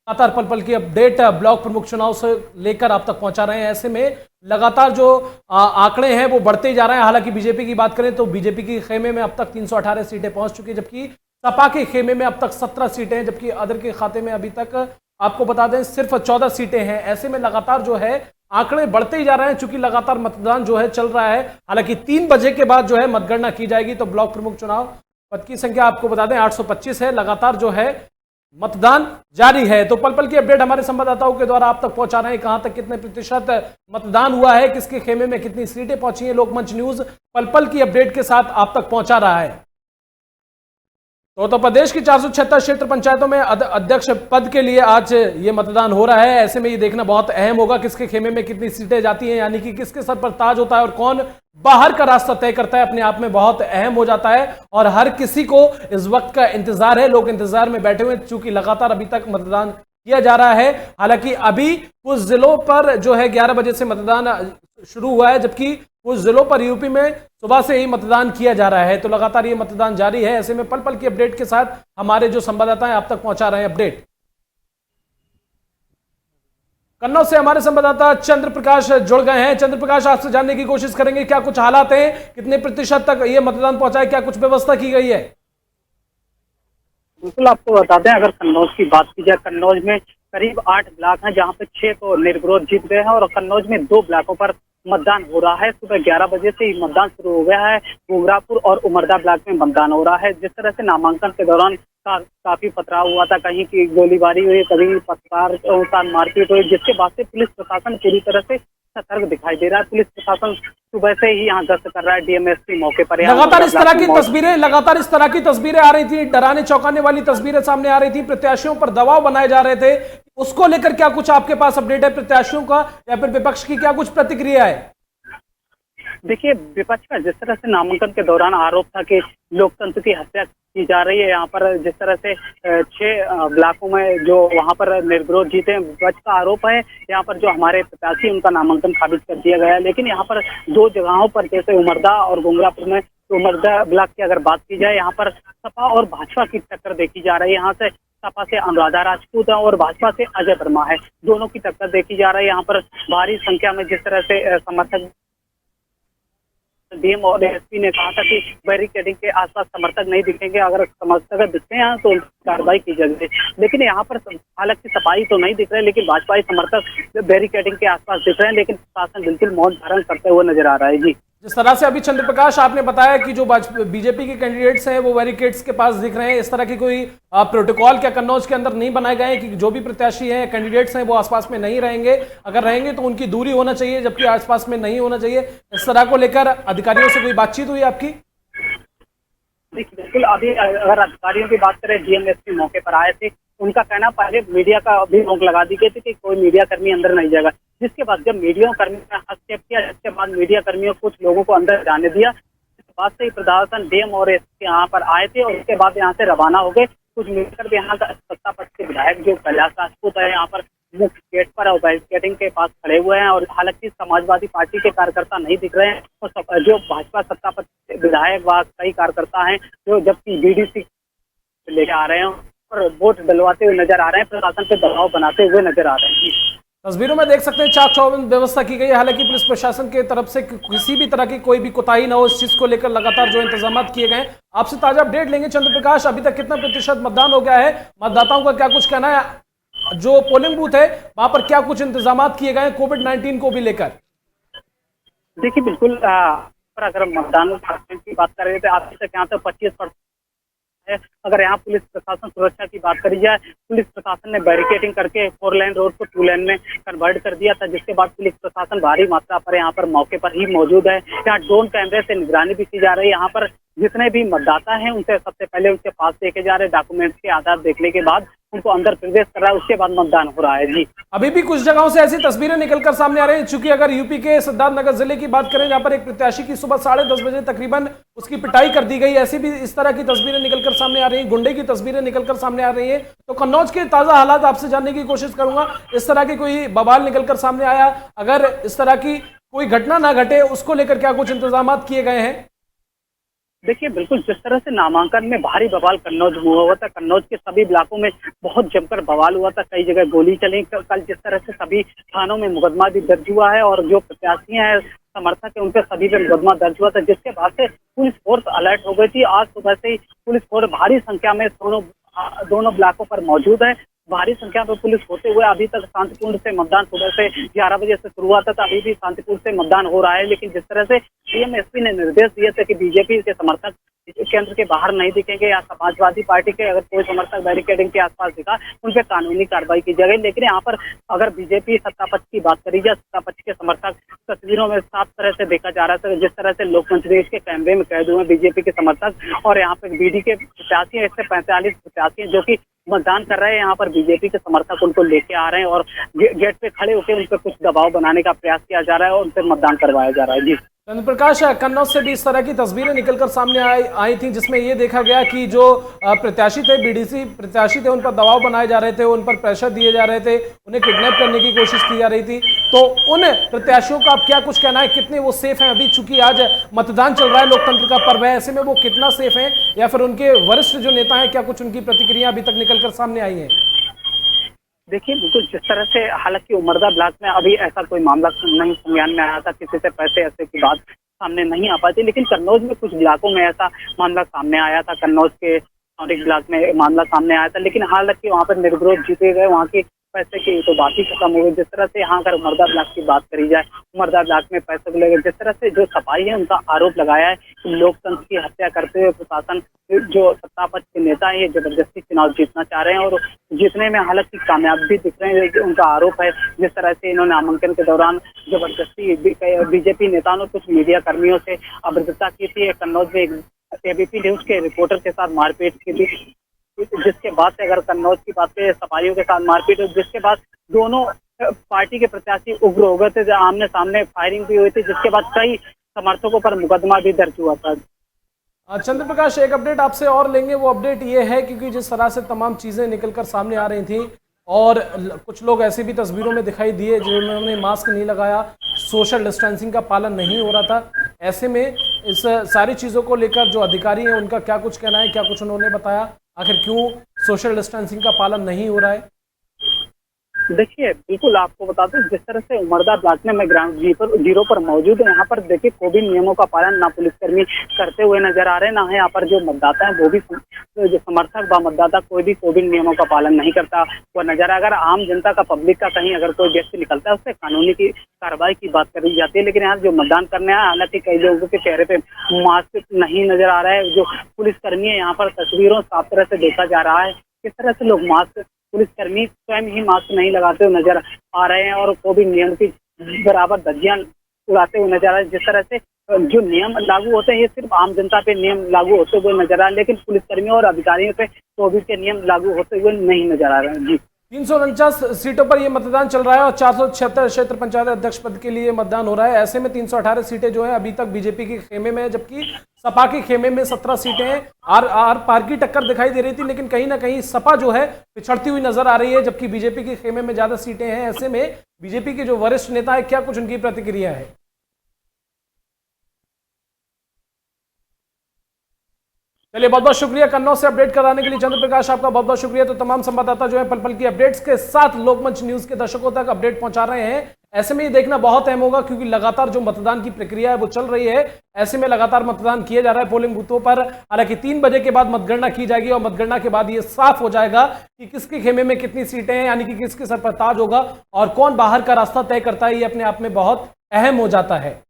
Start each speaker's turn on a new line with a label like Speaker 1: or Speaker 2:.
Speaker 1: लगातार पल पल की अपडेट ब्लॉक प्रमुख चुनाव से लेकर आप तक पहुंचा रहे हैं। ऐसे में लगातार जो आंकड़े हैं वो बढ़ते ही जा रहे हैं। हालांकि बीजेपी की बात करें तो बीजेपी की खेमे में अब तक 318 सीटें पहुंच चुकी है, जबकि सपा के खेमे में अब तक 17 सीटें हैं, जबकि अदर के खाते में अभी तक आपको बता दें सिर्फ 14 सीटें हैं। ऐसे में लगातार जो है आंकड़े बढ़ते ही जा रहे हैं, चूंकि लगातार मतदान जो है चल रहा है। हालांकि 3 बजे के बाद जो है मतगणना की जाएगी। तो ब्लॉक प्रमुख चुनाव पद की संख्या आपको बता दें 825 है। लगातार जो है मतदान जारी है। तो पल पल की अपडेट हमारे संवाददाताओं के द्वारा आप तक पहुंचा रहे हैं। कहां तक कितने प्रतिशत मतदान हुआ है, किसके खेमे में कितनी सीटें पहुंची हैं, लोकमंच न्यूज पल पल की अपडेट के साथ आप तक पहुंचा रहा है। तो उत्तर प्रदेश की 476 क्षेत्र पंचायतों में अध्यक्ष पद के लिए आज ये मतदान हो रहा है। ऐसे में ये देखना बहुत अहम होगा किसके खेमे में कितनी सीटें जाती हैं, यानी कि किसके सर पर ताज होता है और कौन बाहर का रास्ता तय करता है, अपने आप में बहुत अहम हो जाता है। और हर किसी को इस वक्त का इंतजार है, लोग इंतजार में बैठे हुए हैं, चूंकि लगातार अभी तक मतदान किया जा रहा है। हालांकि अभी कुछ जिलों पर जो है 11 बजे से मतदान शुरू हुआ है, जबकि कुछ जिलों पर यूपी में सुबह से ही मतदान किया जा रहा है। तो लगातार ये मतदान जारी है। ऐसे में पल पल की अपडेट के साथ हमारे जो संवाददाता हैं आप तक पहुंचा रहे हैं अपडेट। कन्नौज से हमारे संवाददाता चंद्र प्रकाश जुड़ गए हैं। चंद्र प्रकाश, आपसे जानने की कोशिश करेंगे क्या कुछ हालात हैं, कितने प्रतिशत तक ये मतदान पहुंचा है, क्या कुछ व्यवस्था की गई है?
Speaker 2: बिल्कुल, आपको बता दें, अगर कन्नौज की बात की जाए, कन्नौज में करीब 8 ब्लॉक हैं जहां पे 6 तो निर्विरोध जीत गए हैं और कन्नौज में 2 ब्लॉकों पर मतदान हो रहा है। सुबह 11 बजे से ही मतदान शुरू हो गया है। गुमरापुर और उमरदा ब्लॉक में मतदान हो रहा है। जिस तरह से नामांकन के दौरान काफी पथराव हुआ था, कहीं की गोलीबारी हुई, कभी पत्रकार के साथ मारपीट हुई, जिसके बाद से पुलिस प्रशासन पूरी तरह से सतर्क दिखाई दे रहा है। पुलिस प्रशासन सुबह से ही यहाँ गश्त कर रहा है। डीएमएसपी मौके पर
Speaker 1: लगातार इस तरह की तस्वीरें आ रही थी, डराने चौंकाने वाली तस्वीरें सामने आ रही थी, प्रत्याशियों पर दबाव बनाए जा रहे थे। उसको लेकर क्या कुछ आपके पास अपडेट है प्रत्याशियों का या फिर विपक्ष की क्या कुछ प्रतिक्रिया है?
Speaker 2: देखिए, विपक्ष का जिस तरह से नामांकन के दौरान आरोप था कि लोकतंत्र की हत्या की जा रही है, यहाँ पर जिस तरह से 6 ब्लॉकों में जो वहाँ पर निर्विरोध जीते हैं, विपक्ष का आरोप है यहाँ पर जो हमारे प्रत्याशी उनका नामांकन खारिज कर दिया गया है। लेकिन यहाँ पर 2 जगहों पर जैसे उमरदा और गुमरापुर में, तो उमरदा ब्लॉक की अगर बात की जाए, यहाँ पर सपा और भाजपा की टक्कर देखी जा रही है। यहाँ से सपा से अनुराधा राजपूत है और भाजपा से अजय वर्मा है, दोनों की टक्कर देखी जा रही है। यहाँ पर भारी संख्या में जिस तरह से समर्थक, डीएम और एसपी ने कहा था कि बैरिकेडिंग के आसपास समर्थक नहीं दिखेंगे, अगर समर्थक दिखते हैं तो कार्रवाई की जाएगी। लेकिन यहाँ पर हालांकि सफाई तो नहीं दिख रहे, लेकिन भाजपाई समर्थक बैरिकेडिंग के आसपास दिख रहे हैं, लेकिन प्रशासन बिल्कुल मौन धारण करते हुए नजर आ रहा है। जी,
Speaker 1: जिस तरह से अभी चंद्र प्रकाश आपने बताया कि जो बीजेपी के कैंडिडेट्स हैं वो बैरिकेड्स के पास दिख रहे हैं, इस तरह की कोई प्रोटोकॉल क्या कन्नौज के अंदर नहीं बनाए गए हैं कि जो भी प्रत्याशी हैं, कैंडिडेट्स हैं, वो आसपास में नहीं रहेंगे? अगर रहेंगे तो उनकी दूरी होना चाहिए, जबकि आसपास में नहीं होना चाहिए। इस तरह को लेकर अधिकारियों से कोई बातचीत हुई आपकी?
Speaker 2: देखिए, बिल्कुल, अभी अगर अधिकारियों की बात करें, डीएमएसपी मौके पर आए थे। उनका कहना, पहले मीडिया का भी रोक लगा दी गई थी कि कोई मीडिया कर्मी अंदर नहीं जाएगा। जिसके बाद जब मीडिया कर्मी ने हस्तक्षेप किया, जिसके बाद मीडिया कर्मियों कुछ लोगों को अंदर जाने दिया। इसके बाद से ही प्रशासन, डीएम और एसपी यहाँ पर आए थे और उसके बाद यहाँ से रवाना हो गए। कुछ मिलकर भी यहाँ का सत्ता पक्ष के विधायक जो कैलाश राजपूत है, यहाँ पर मुख्य गेट पर और बैरिकेडिंग के पास खड़े हुए हैं। और हालांकि समाजवादी पार्टी के कार्यकर्ता नहीं दिख रहे हैं और जो भाजपा सत्ता पक्ष विधायक व कई कार्यकर्ता हैं जो जबकि बीडीसी लेके आ रहे हैं और वोट डलवाते हुए नजर आ रहे हैं, प्रशासन पे दबाव बनाते हुए नजर आ रहे हैं।
Speaker 1: तस्वीरों में देख सकते हैं चाक चौबंद व्यवस्था की गई है। हालांकि पुलिस प्रशासन की तरफ से किसी भी तरह की कोई भी कोताही ना हो, इस चीज को लेकर लगातार जो इंतजाम किए गए हैं। आपसे ताजा अपडेट लेंगे चंद्र प्रकाश, अभी तक कितना प्रतिशत मतदान हो गया है, मतदाताओं का क्या कुछ कहना है, जो पोलिंग बूथ है वहां पर क्या कुछ इंतजाम किए गए हैं कोविड-19 को भी लेकर?
Speaker 2: देखिए, बिल्कुल, अगर मतदान की बात करें तो आज तक यहाँ तक 25% है। अगर यहाँ पुलिस प्रशासन सुरक्षा की बात करी जाए, पुलिस प्रशासन ने बैरिकेडिंग करके 4 लेन रोड को 2 लेन में कन्वर्ट कर दिया था, जिसके बाद पुलिस प्रशासन भारी मात्रा पर यहाँ पर मौके पर ही मौजूद है। यहाँ ड्रोन कैमरे से निगरानी भी की जा रही है। यहाँ पर जितने भी मतदाता हैं उनसे सबसे पहले उनके पास देखे जा रहे डॉक्यूमेंट्स के आधार देखने के बाद उनको अंदर प्रवेश कर रहा है, उसके बाद मतदान हो रहा है। जी,
Speaker 1: अभी भी कुछ जगहों से ऐसी तस्वीरें निकलकर सामने आ रही हैं। चूंकि अगर यूपी के सिद्धार्थनगर जिले की बात करें, जहां पर एक प्रत्याशी की सुबह 10:30 बजे तकरीबन उसकी पिटाई कर दी गई, ऐसी भी इस तरह की तस्वीरें निकलकर सामने आ रही हैं, गुंडे की तस्वीरें निकलकर सामने आ रही हैं। तो कन्नौज के ताजा हालात आपसे जानने की कोशिश करूंगा। इस तरह की कोई बवाल निकलकर सामने आया, अगर इस तरह की कोई घटना ना घटे उसको लेकर क्या कुछ इंतजाम किए गए हैं?
Speaker 2: देखिए, बिल्कुल जिस तरह से नामांकन में भारी बवाल कन्नौज में हुआ था, कन्नौज के सभी ब्लॉकों में बहुत जमकर बवाल हुआ था, कई जगह गोली चली। कल जिस तरह से सभी थानों में मुकदमा भी दर्ज हुआ है और जो प्रत्याशी हैं, समर्थक है, उन पे सभी पे मुकदमा दर्ज हुआ था, जिसके बाद से पुलिस फोर्स अलर्ट हो गई थी। आज सुबह से ही पुलिस फोर्स भारी संख्या में दोनों ब्लॉकों पर मौजूद है। भारी संख्या में पुलिस होते हुए अभी तक शांतिपूर्ण से मतदान सुबह से 11 बजे से शुरू हुआ था, अभी भी शांतिपूर्ण से मतदान हो रहा है। लेकिन जिस तरह से सीएम एसपी ने निर्देश दिए थे कि बीजेपी के समर्थक केंद्र के बाहर नहीं दिखेंगे या समाजवादी पार्टी के अगर कोई समर्थक बैरिकेडिंग के आसपास दिखा, उन पर कानूनी कार्रवाई की जाएगी। लेकिन यहाँ पर अगर बीजेपी सत्ता पक्ष की बात करी जाए, सत्ता पक्ष के समर्थक तस्वीरों में साफ तरह से देखा जा रहा था, जिस तरह से लोकमंच देश के कैमरे में कैद हुए बीजेपी के समर्थक। और यहाँ पे बीडी के प्रत्याशी है, 145 प्रत्याशी हैं जो कि मतदान कर रहे हैं। यहाँ पर बीजेपी के समर्थक उनको लेके आ रहे हैं और गेट पे खड़े होकर उन पर कुछ दबाव बनाने का प्रयास किया जा रहा है और उनसे मतदान करवाया जा रहा है। जी
Speaker 1: चंद्र प्रकाश, कन्नौज से भी इस तरह की तस्वीरें निकलकर सामने आई थी, जिसमें ये देखा गया कि जो प्रत्याशी थे, बीडीसी प्रत्याशी थे, उन पर दबाव बनाए जा रहे थे, उन पर प्रेशर दिए जा रहे थे, उन्हें किडनैप करने की कोशिश की जा रही थी। तो उन प्रत्याशियों का अब क्या कुछ कहना है, कितने वो सेफ हैं? अभी चूंकि आज मतदान चल रहा है, लोकतंत्र का पर्व है, ऐसे में वो कितना सेफ है, या फिर उनके वरिष्ठ जो नेता हैं, क्या कुछ उनकी प्रतिक्रिया अभी तक निकलकर सामने आई है?
Speaker 2: देखिए, बिल्कुल जिस तरह से, हालांकि उमरदा ब्लॉक में अभी ऐसा कोई मामला नहीं संज्ञान में आया था, किसी से पैसे ऐसे की बात सामने नहीं आ पाई थी, लेकिन कन्नौज में कुछ ब्लॉकों में ऐसा मामला सामने आया था। कन्नौज के एक ब्लॉक में मामला सामने आया था, लेकिन हालांकि वहाँ पर निर्विरोध जीते गए, वहाँ की पैसे की तो बात ही खत्म हो गई। जिस तरह से यहाँ अगर उमरदा ब्लॉक की बात करी जाए, उमरदा ब्लॉक में पैसे को लेकर जिस तरह से जो सफाई है, उनका आरोप लगाया है कि लोकतंत्र की हत्या करते हुए प्रशासन, जो सत्ता पक्ष के नेता है, ये जबरदस्ती चुनाव जीतना चाह रहे हैं और जीतने में हालांकि कामयाब भी दिख रहे हैं। उनका आरोप है जिस तरह से इन्होंने नामांकन के दौरान जबरदस्ती बीजेपी नेताओं ने कुछ मीडिया कर्मियों से अभद्रता की थी। कन्नौज में एबीपी न्यूज के रिपोर्टर के साथ मारपीट की थी, जिसके बाद से अगर कन्नौज की बात करें, सफाइयों के साथ मारपीट, जिसके बाद दोनों पार्टी के प्रत्याशी उग्र हो गए थे, आमने सामने फायरिंग भी हुई थी, जिसके बाद कई समर्थकों पर मुकदमा भी दर्ज हुआ था।
Speaker 1: चंद्र प्रकाश, एक अपडेट आपसे और लेंगे। वो अपडेट ये है क्योंकि जिस तरह से तमाम चीजें निकलकर सामने आ रही थी और कुछ लोग ऐसे भी तस्वीरों में दिखाई दिए जिन्होंने मास्क नहीं लगाया, सोशल डिस्टेंसिंग का पालन नहीं हो रहा था। ऐसे में इस सारी चीजों को लेकर जो अधिकारी हैं उनका क्या कुछ कहना है, क्या कुछ उन्होंने बताया, आखिर क्यों सोशल डिस्टेंसिंग का पालन नहीं हो रहा है?
Speaker 2: देखिए, बिल्कुल आपको बता दूं, जिस तरह से उमरदा ब्लॉक में मैं ग्राउंड जीरो पर मौजूद है, यहाँ पर देखिए कोविड नियमों का पालन ना पुलिसकर्मी करते हुए नजर आ रहे हैं, ना है यहाँ पर जो मतदाता है वो भी, जो समर्थक व मतदाता कोई भी कोविड नियमों का पालन नहीं करता वो नजर आ। अगर आम जनता का, पब्लिक का कहीं अगर कोई व्यक्ति निकलता है, उससे कानूनी की कार्रवाई की बात करी जाती है। लेकिन यहाँ जो मतदान करने आए, हालांकि कई लोगों के चेहरे पे मास्क नहीं नजर आ रहा है। जो पुलिसकर्मी है, यहाँ पर तस्वीरों साफ तरह से देखा जा रहा है किस तरह से लोग पुलिसकर्मी स्वयं ही मास्क नहीं लगाते हुए नजर आ रहे हैं और कोविड नियम की बराबर धज्जियां उड़ाते हुए नजर आ रहे हैं। जिस तरह से जो नियम लागू होते हैं, ये सिर्फ आम जनता पे नियम लागू होते हुए नजर आ रहे हैं, लेकिन पुलिसकर्मियों और अधिकारियों पे कोविड के नियम लागू होते हुए नहीं नजर आ रहे हैं। जी,
Speaker 1: 349 सीटों पर यह मतदान चल रहा है और 476 क्षेत्र पंचायत अध्यक्ष पद के लिए मतदान हो रहा है। ऐसे में 318 सीटें जो है अभी तक बीजेपी के खेमे में है, जबकि सपा के खेमे में 17 सीटें हैं। आर पार की टक्कर दिखाई दे रही थी, लेकिन कहीं ना कहीं सपा जो है पिछड़ती हुई नजर आ रही है, जबकि बीजेपी के खेमे में ज्यादा सीटें हैं। ऐसे में बीजेपी के जो वरिष्ठ नेता है, क्या कुछ उनकी प्रतिक्रिया है? चलिए, बहुत बहुत शुक्रिया कन्नौज से अपडेट कराने के लिए चंद्र प्रकाश, आपका बहुत बहुत शुक्रिया। तो तमाम संवाददाता जो है पल पल की अपडेट्स के साथ लोकमंच न्यूज के दर्शकों तक अपडेट पहुंचा रहे हैं। ऐसे में ये देखना बहुत अहम होगा क्योंकि लगातार जो मतदान की प्रक्रिया है वो चल रही है। ऐसे में लगातार मतदान किया जा रहा है पोलिंग बूथों पर। हालांकि 3 बजे के बाद मतगणना की जाएगी और मतगणना के बाद ये साफ हो जाएगा कि किसके खेमे में कितनी सीटें हैं, यानी कि किसके सर पर ताज होगा और कौन बाहर का रास्ता तय करता है। ये अपने आप में बहुत अहम हो जाता है।